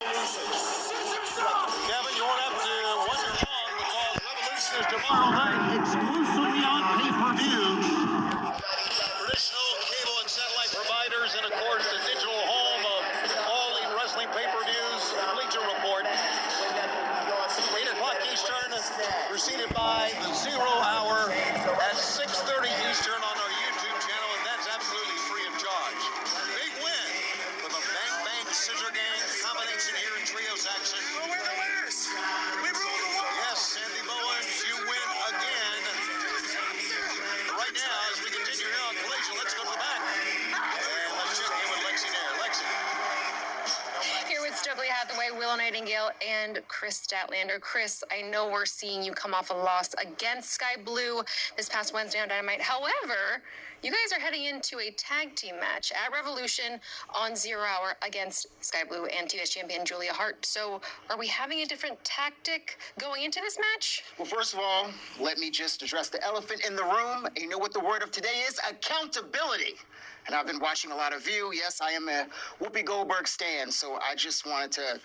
Kevin, you won't have to wonder long because Revolution is tomorrow night exclusively on pay-per-view. Traditional cable and satellite providers, and of course the digital home of all the wrestling pay-per-views. Bleacher Report. 8 o'clock Eastern, preceded by the 0 hour at 6:30 Eastern on our YouTube channel, and that's absolutely free of charge. Big win for the Bang Bang Scissor Gang combination here in trios action. Well, we're the winners. We ruled the world. Yes, Sandy Bowens, you win again. Right now, as we continue here on Collision, let's go to the back. And let's check in with Lexi there. Lexi. Here with Stokely Hathaway, Willow Nightingale, and Chris Statlander. Chris, I know we're seeing you come off a loss against Sky Blue this past Wednesday on Dynamite. However, you guys are heading into a tag team match at Revolution on 0 hour against Sky Blue and TBS champion Julia Hart. So are we having a different tactic going into this match? Well, first of all, let me just address the elephant in the room. You know what the word of today is? Accountability. And I've been watching a lot of View. Yes, I am a Whoopi Goldberg stan, so I just wanted to,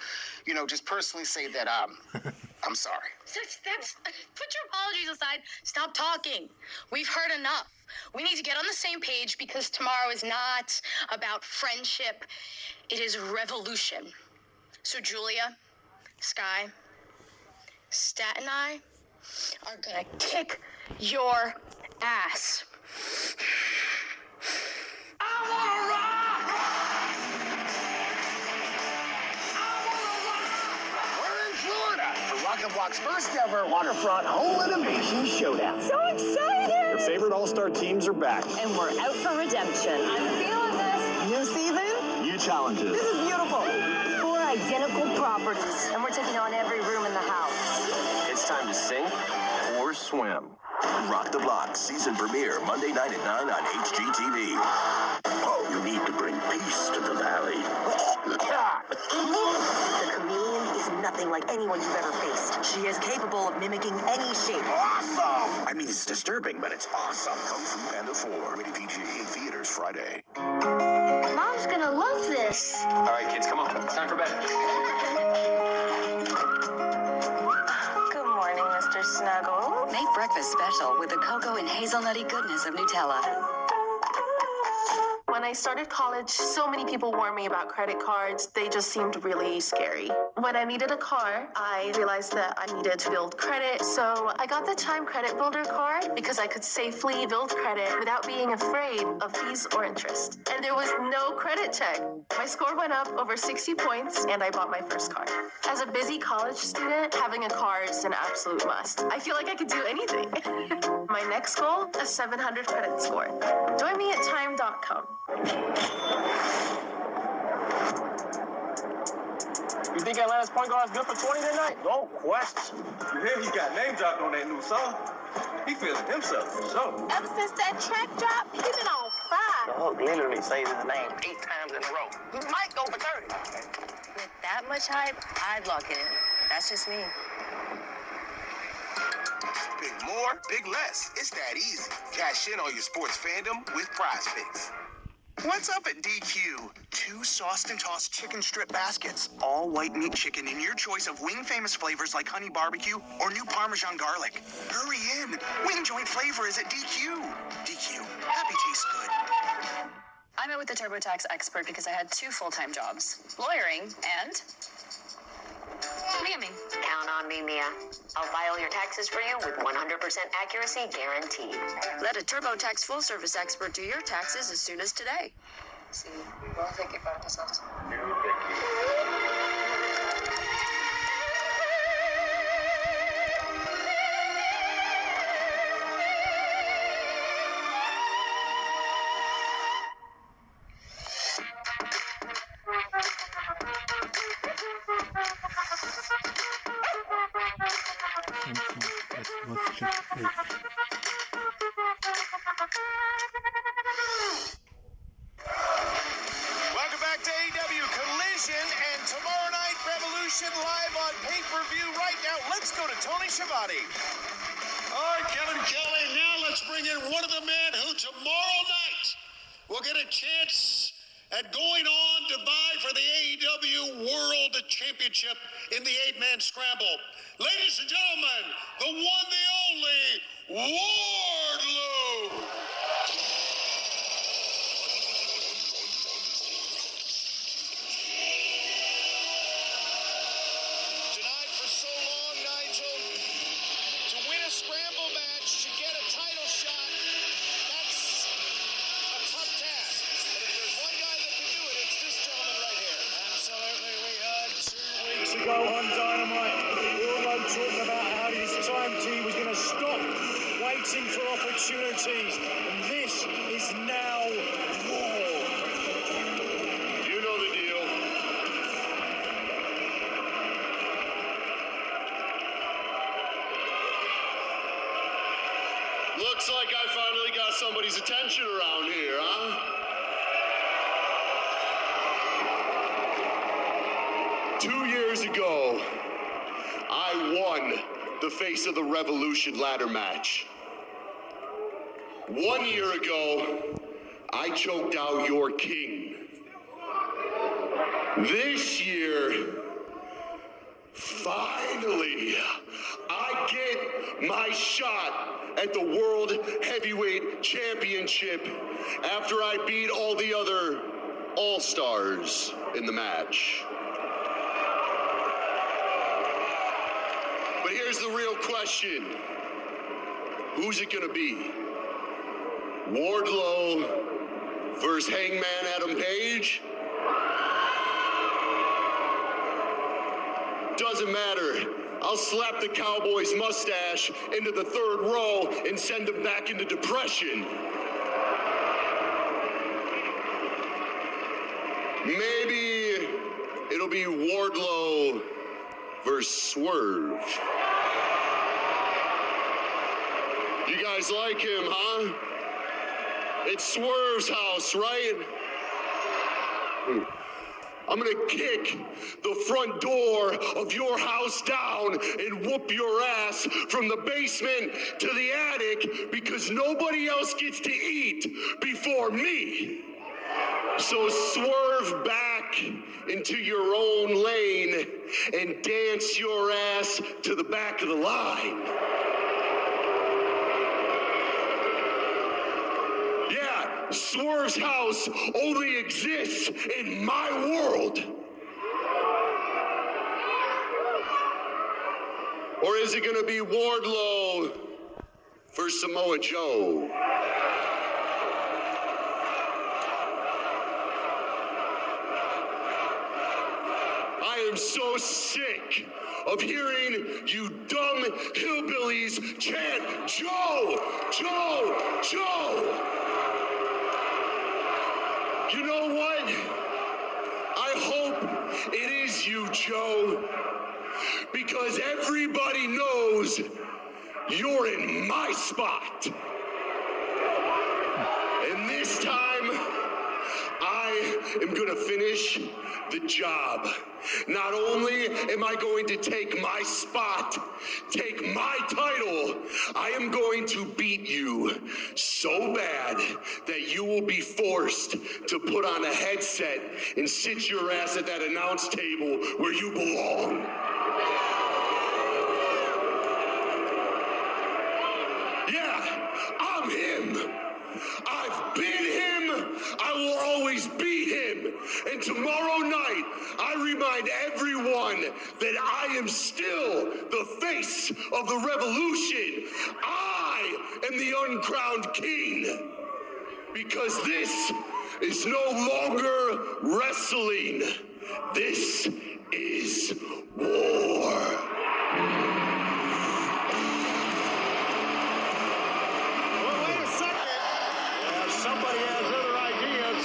just personally say that I'm sorry. Put your apologies aside. Stop talking. We've heard enough. We need to get on the same page because tomorrow is not about friendship. It is revolution. So Julia, Sky, Stat, and I are gonna kick your ass. Rock and Block's first ever waterfront home innovation showdown. So excited! Your favorite all-star teams are back. And we're out for redemption. I'm feeling this. New season, new challenges. This is beautiful. 4 identical properties, and we're taking on every room in the house. It's time to sink or swim. Rock the Block season premiere Monday night at 9 on HGTV. Oh, you need to bring peace to the valley. The chameleon is nothing like anyone you've ever faced. She is capable of mimicking any shape. Awesome! I mean, it's disturbing, but it's awesome. Kung Fu Panda 4, rated PG, in theaters Friday. Mom's gonna love this. All right, kids, come on. It's time for bed. Good morning, Mr. Snuggles. Make breakfast special with the cocoa and hazelnutty goodness of Nutella. When I started college, so many people warned me about credit cards. They just seemed really scary. When I needed a car, I realized that I needed to build credit. So I got the Chime Credit Builder card because I could safely build credit without being afraid of fees or interest. And there was no credit check. My score went up over 60 points and I bought my first car. As a busy college student, having a car is an absolute must. I feel like I could do anything. My next goal, a 700 credit score. Join me at chime.com. You think Atlanta's point guard is good for 20 tonight? No question. You hear he got name dropped on that new song? He feeling himself for sure. Ever since that track drop, he been on fire. The Hulk literally says his name 8 times in a row. He might go for 30. With that much hype, I'd lock it in. That's just me. Big more, big less. It's that easy. Cash in on your sports fandom with Prize Picks. What's up at DQ? 2 sauced and tossed chicken strip baskets. All white meat chicken in your choice of wing famous flavors like honey barbecue or new Parmesan garlic. Hurry in. Wing joint flavor is at DQ. DQ. Happy tastes good. I met with the TurboTax expert because I had 2 full-time jobs, lawyering and scamming. Count on me, Mia. I'll file your taxes for you with 100% accuracy guaranteed. Let a TurboTax full-service expert do your taxes as soon as today. Sí, vamos a equipar pesos. Welcome back to Aew Collision, and tomorrow night, Revolution live on pay-per-view right now. Let's go to Tony Schiavone. All right, Kevin Kelly, now let's bring in one of the men who tomorrow night will get a chance and going on to vie for the AEW World Championship in the 8-man scramble. Ladies and gentlemen, the one, the only, Wardlow! Denied for so long, Nigel. To win a scramble match, to get a title shot, that's a tough task. But if there's one guy that can do it, it's this gentleman right here. Absolutely. We heard 2 weeks ago on Dynamite, Wardlow talking about how his time team was going to stop waiting for opportunities. And this is now war. You know the deal. Looks like I finally got somebody's attention around here, huh? 2 years ago, I won the Face of the Revolution ladder match. 1 year ago, I choked out your king. This year, finally, I get my shot at the World Heavyweight Championship after I beat all the other All-Stars in the match. But here's the real question. Who's it gonna be? Wardlow versus Hangman Adam Page? Doesn't matter. I'll slap the Cowboy's mustache into the 3rd row and send him back into depression. Maybe it'll be Wardlow versus Swerve. You guys like him, huh? It's Swerve's house, right? I'm gonna kick the front door of your house down and whoop your ass from the basement to the attic because nobody else gets to eat before me. So swerve back into your own lane and dance your ass to the back of the line. Yeah, Swerve's house only exists in my world. Or is it gonna be Wardlow for Samoa Joe? I am so sick of hearing you dumb hillbillies chant, Joe, Joe, Joe. You know what? I hope it is you, Joe, because everybody knows you're in my spot. And this time, I am gonna finish the job. Not only am I going to take my spot, take my title, I am going to beat you so bad that you will be forced to put on a headset and sit your ass at that announce table where you belong. Yeah, I'm him. I've been him. I will always be him. And tomorrow night, I remind everyone that I am still the face of the revolution. I am the uncrowned king. Because this is no longer wrestling. This is war. Somebody has other ideas.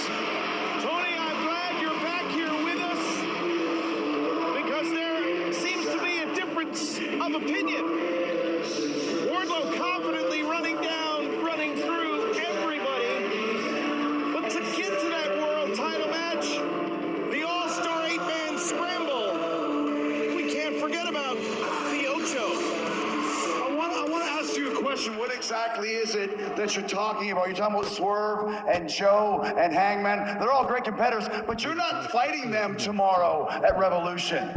Tony, I'm glad you're back here with us because there seems to be a difference of opinion. Wardlow confidently running through everybody. But to get to that world title match, the All-Star 8-Man Scramble, we can't forget about the Ocho. I want to ask you a question. question, what exactly is it that you're talking about? You're talking about Swerve and Joe and Hangman. They're all great competitors, but you're not fighting them tomorrow at Revolution.